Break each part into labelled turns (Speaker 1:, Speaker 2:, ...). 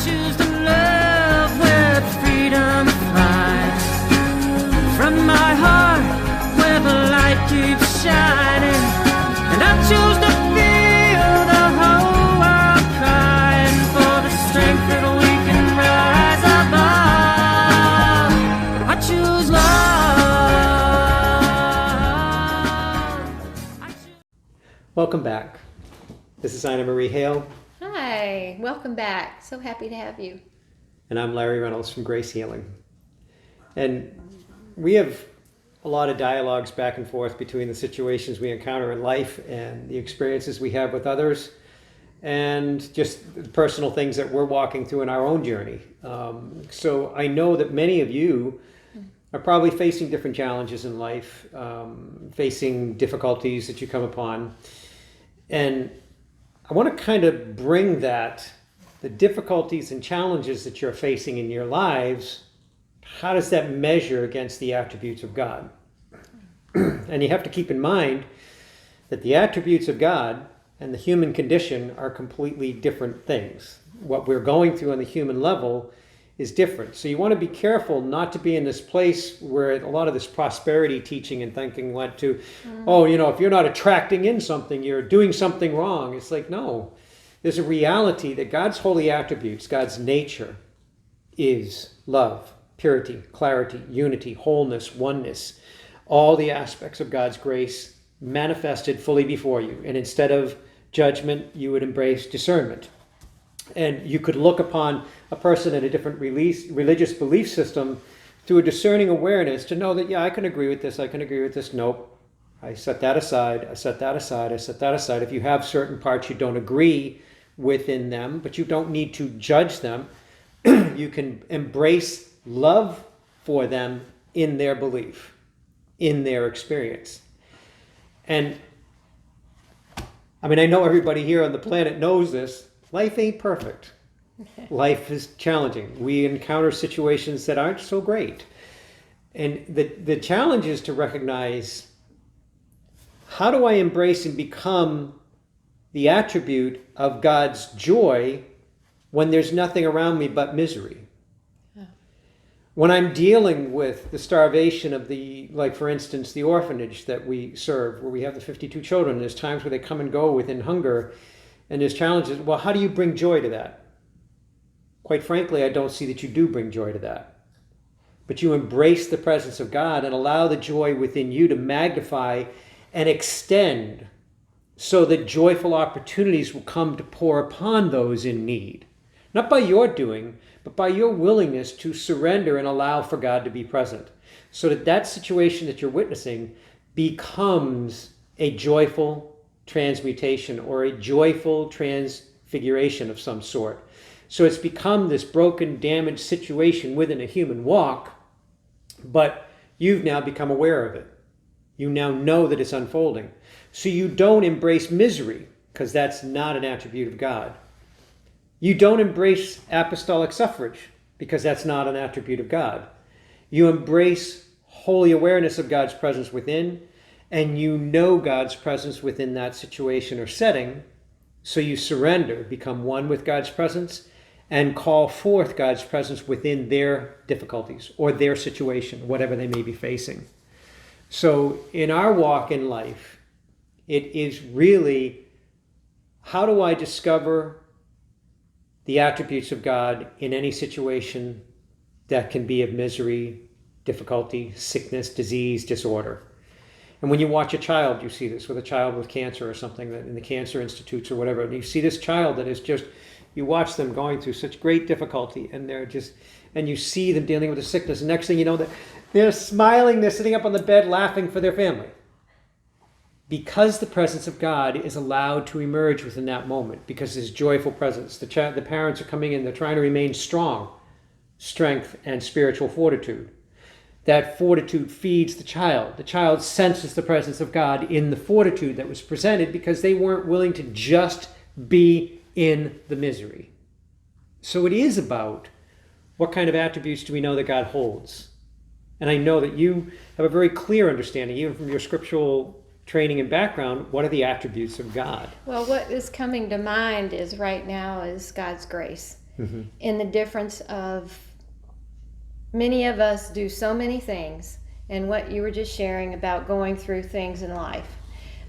Speaker 1: choose to love with freedom to fly. From my heart where the light keeps shining, and I choose to feel the whole world crying for the strength that we can rise above. I choose love.
Speaker 2: Welcome back. This is Ina Marie Hale.
Speaker 3: Hi, welcome back. So happy to have you.
Speaker 2: And I'm Larry Reynolds from Grace Healing. And we have a lot of dialogues back and forth between the situations we encounter in life and the experiences we have with others, and just personal things that we're walking through in our own journey. So I know that many of you are probably facing different challenges in life, facing difficulties that you come upon. And I want to kind of bring that, the difficulties and challenges that you're facing in your lives, how does that measure against the attributes of God? And you have to keep in mind that the attributes of God and the human condition are completely different things. What we're going through on the human level is different. So you want to be careful not to be in this place where a lot of this prosperity teaching and thinking went to, oh, you know, if you're not attracting in something, you're doing something wrong. It's like, no, there's a reality that God's holy attributes, God's nature is love, purity, clarity, unity, wholeness, oneness, all the aspects of God's grace manifested fully before you. And instead of judgment, you would embrace discernment. And you could look upon a person in a different religious belief system through a discerning awareness to know that, yeah, I can agree with this, I can agree with this. Nope. I set that aside, I set that aside, I set that aside. If you have certain parts you don't agree within them, but you don't need to judge them, you can embrace love for them in their belief, in their experience. And I mean, I know everybody here on the planet knows this. Life ain't perfect. Life is challenging. We encounter situations that aren't so great. And the challenge is to recognize, how do I embrace and become the attribute of God's joy when there's nothing around me but misery? When I'm dealing with the starvation of like for instance, the orphanage that we serve, where we have the 52 children, there's times where they come and go within hunger, and there's challenges. Well, how do you bring joy to that? Quite frankly, I don't see that you do bring joy to that. But you embrace the presence of God and allow the joy within you to magnify and extend so that joyful opportunities will come to pour upon those in need. Not by your doing, but by your willingness to surrender and allow for God to be present. So that that situation that you're witnessing becomes a joyful transmutation or a joyful transfiguration of some sort. So it's become this broken, damaged situation within a human walk, but you've now become aware of it. You now know that it's unfolding. So you don't embrace misery, because that's not an attribute of God. You don't embrace apostolic suffrage, because that's not an attribute of God. You embrace holy awareness of God's presence within, and you know God's presence within that situation or setting, so you surrender, become one with God's presence, and call forth God's presence within their difficulties or their situation, whatever they may be facing. So in our walk in life, it is really, how do I discover the attributes of God in any situation that can be of misery, difficulty, sickness, disease, disorder? And when you watch a child, you see this with a child with cancer or something, that in the cancer institutes or whatever, and you see this child that is just, you watch them going through such great difficulty, and they're just, and you see them dealing with a sickness, and next thing you know, they're smiling, they're sitting up on the bed laughing for their family. Because the presence of God is allowed to emerge within that moment, because His joyful presence, the parents are coming in, they're trying to remain strong, strength and spiritual fortitude. That fortitude feeds the child. The child senses the presence of God in the fortitude that was presented because they weren't willing to just be in the misery. So it is about what kind of attributes do we know that God holds. And I know that you have a very clear understanding, even from your scriptural training and background, what are the attributes of God?
Speaker 3: Well, what is coming to mind is right now is God's grace. in the difference of many of us do so many things, and what you were just sharing about going through things in life.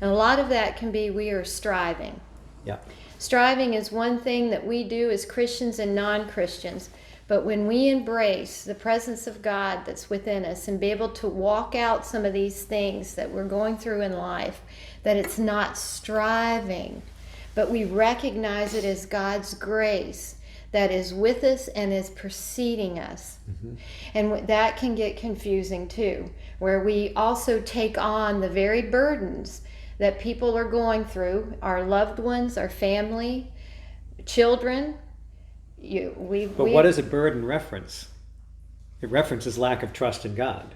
Speaker 3: And a lot of that can be we are striving.
Speaker 2: Yeah.
Speaker 3: Striving is one thing that we do as Christians and non-Christians. But when we embrace the presence of God that's within us and be able to walk out some of these things that we're going through in life, that it's not striving, but we recognize it as God's grace that is with us and is preceding us. And that can get confusing too, where we also take on the very burdens that people are going through, our loved ones, our family, children.
Speaker 2: But what does a burden reference? It references lack of trust in God.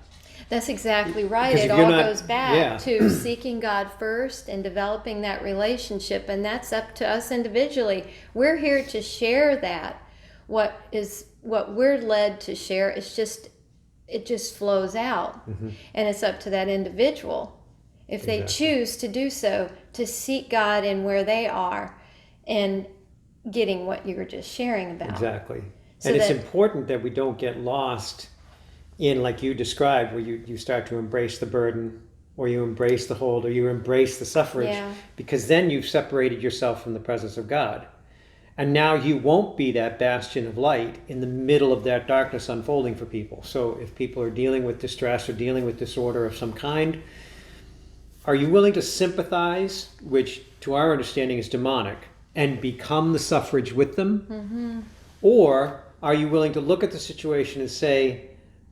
Speaker 3: That's exactly right.
Speaker 2: Because
Speaker 3: It
Speaker 2: if you're
Speaker 3: all
Speaker 2: not-
Speaker 3: goes back
Speaker 2: yeah.
Speaker 3: to seeking God first and developing that relationship, and that's up to us individually. We're here to share that. What we're led to share is it just flows out, and it's up to that individual if they
Speaker 2: Exactly.
Speaker 3: choose to do so, to seek God in where they are and getting what you were just sharing about.
Speaker 2: Exactly.
Speaker 3: So
Speaker 2: And it's
Speaker 3: that-
Speaker 2: important that we don't get lost in, like you described, where you start to embrace the burden, or you embrace the hold, or you embrace the suffrage,
Speaker 3: Yeah.
Speaker 2: because then you've separated yourself from the presence of God. And now you won't be that bastion of light in the middle of that darkness unfolding for people. So if people are dealing with distress or dealing with disorder of some kind, are you willing to sympathize, which to our understanding is demonic, and become the suffrage with them? Or are you willing to look at the situation and say,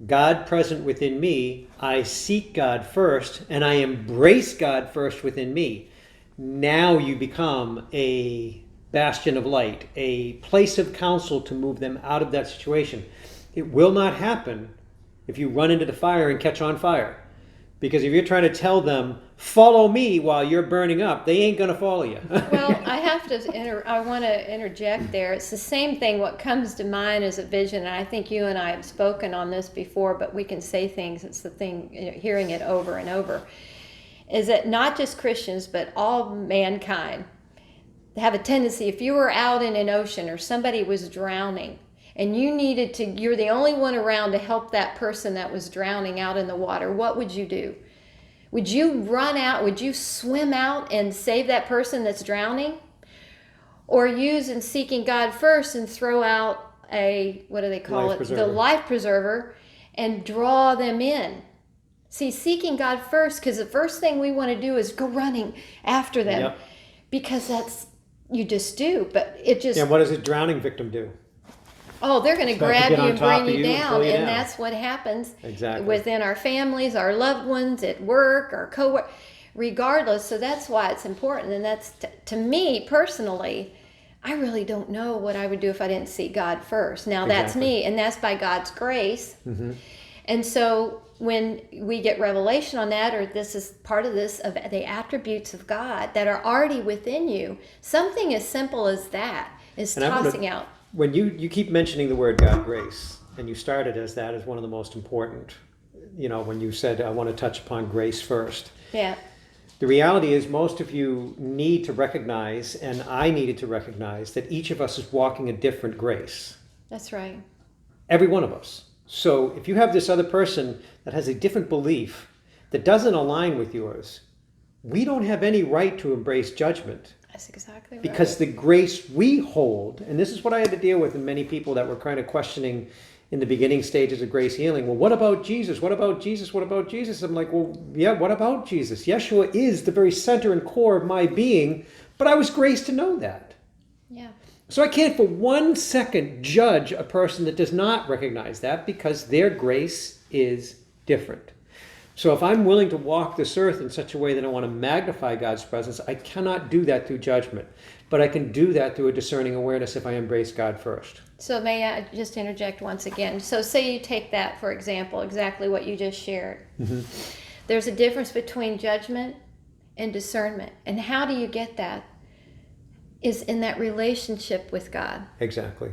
Speaker 2: God present within me, I seek God first, and I embrace God first within me. Now you become a bastion of light, a place of counsel to move them out of that situation. It will not happen if you run into the fire and catch on fire. Because if you're trying to tell them, follow me while you're burning up, they ain't going to follow you.
Speaker 3: Well, I want to interject there. It's the same thing. What comes to mind is a vision, and I think you and I have spoken on this before, but we can say things. It's the thing, hearing it over and over, is that not just Christians, but all mankind have a tendency, if you were out in an ocean or somebody was drowning, and you're the only one around to help that person that was drowning out in the water, what would you do? Would you run out? Would you swim out and save that person that's drowning? Or use in seeking God first and throw out what do they call it? The life preserver, and draw them in. See, seeking God first, because the first thing we want to do is go running after them.
Speaker 2: Yep.
Speaker 3: Because you just do. But it just...
Speaker 2: And what does a drowning victim do?
Speaker 3: Oh, they're going to
Speaker 2: Start to
Speaker 3: grab
Speaker 2: get
Speaker 3: you
Speaker 2: on
Speaker 3: and
Speaker 2: top
Speaker 3: bring
Speaker 2: of
Speaker 3: you
Speaker 2: you and
Speaker 3: down.
Speaker 2: pull you
Speaker 3: And
Speaker 2: down.
Speaker 3: that's what happens
Speaker 2: Exactly.
Speaker 3: within our families, our loved ones, at work, our co-work, regardless. So that's why it's important. And that's, to me personally, I really don't know what I would do if I didn't seek God first. Now, that's
Speaker 2: Exactly.
Speaker 3: me, and that's by God's grace. And so when we get revelation on that, or this is part of this, of the attributes of God that are already within you, something as simple as that is
Speaker 2: And I wanna-
Speaker 3: tossing out.
Speaker 2: When you keep mentioning the word God grace, and you started as that as one of the most important, when you said, I want to touch upon grace first.
Speaker 3: Yeah.
Speaker 2: The reality is most of you need to recognize, and I needed to recognize, that each of us is walking a different grace.
Speaker 3: That's right.
Speaker 2: Every one of us. So if you have this other person that has a different belief that doesn't align with yours, we don't have any right to embrace judgment.
Speaker 3: That's exactly right.
Speaker 2: Because the grace we hold, and this is what I had to deal with in many people that were kind of questioning in the beginning stages of grace healing. Well, what about Jesus? What about Jesus? What about Jesus? I'm like, well, yeah, what about Jesus? Yeshua is the very center and core of my being, but I was graced to know that.
Speaker 3: Yeah.
Speaker 2: So I can't for 1 second judge a person that does not recognize that, because their grace is different. So if I'm willing to walk this earth in such a way that I want to magnify God's presence, I cannot do that through judgment. But I can do that through a discerning awareness if I embrace God first.
Speaker 3: So may I just interject once again? So say you take that, for example, exactly what you just shared. There's a difference between judgment and discernment. And how do you get that? Is in that relationship with God.
Speaker 2: Exactly.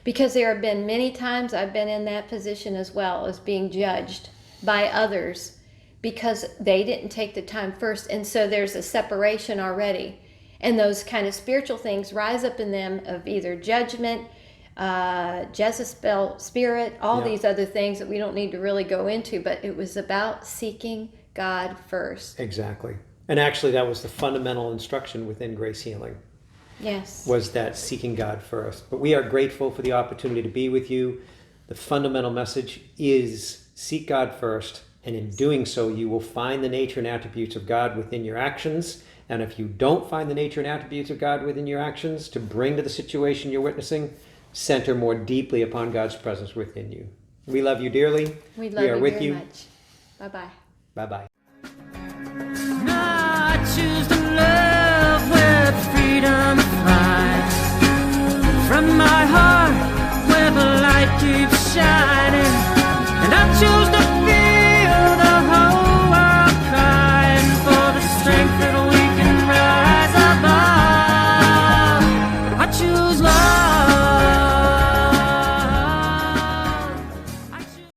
Speaker 3: Because there have been many times I've been in that position as well, as being judged by others because they didn't take the time first. And so there's a separation already. And those kind of spiritual things rise up in them of either judgment, Jezebel spirit, all these other things that we don't need to really go into, but it was about seeking God first.
Speaker 2: Exactly. And actually that was the fundamental instruction within Grace Healing.
Speaker 3: Yes.
Speaker 2: Was that seeking God first. But we are grateful for the opportunity to be with you. The fundamental message is seek God first, and in doing so you will find the nature and attributes of God within your actions. And if you don't find the nature and attributes of God within your actions to bring to the situation you're witnessing, center more deeply upon God's presence within you. We love you dearly.
Speaker 3: We love
Speaker 2: are
Speaker 3: you
Speaker 2: with
Speaker 3: very
Speaker 2: you.
Speaker 3: much. Bye-bye.
Speaker 2: Bye-bye.
Speaker 1: I choose to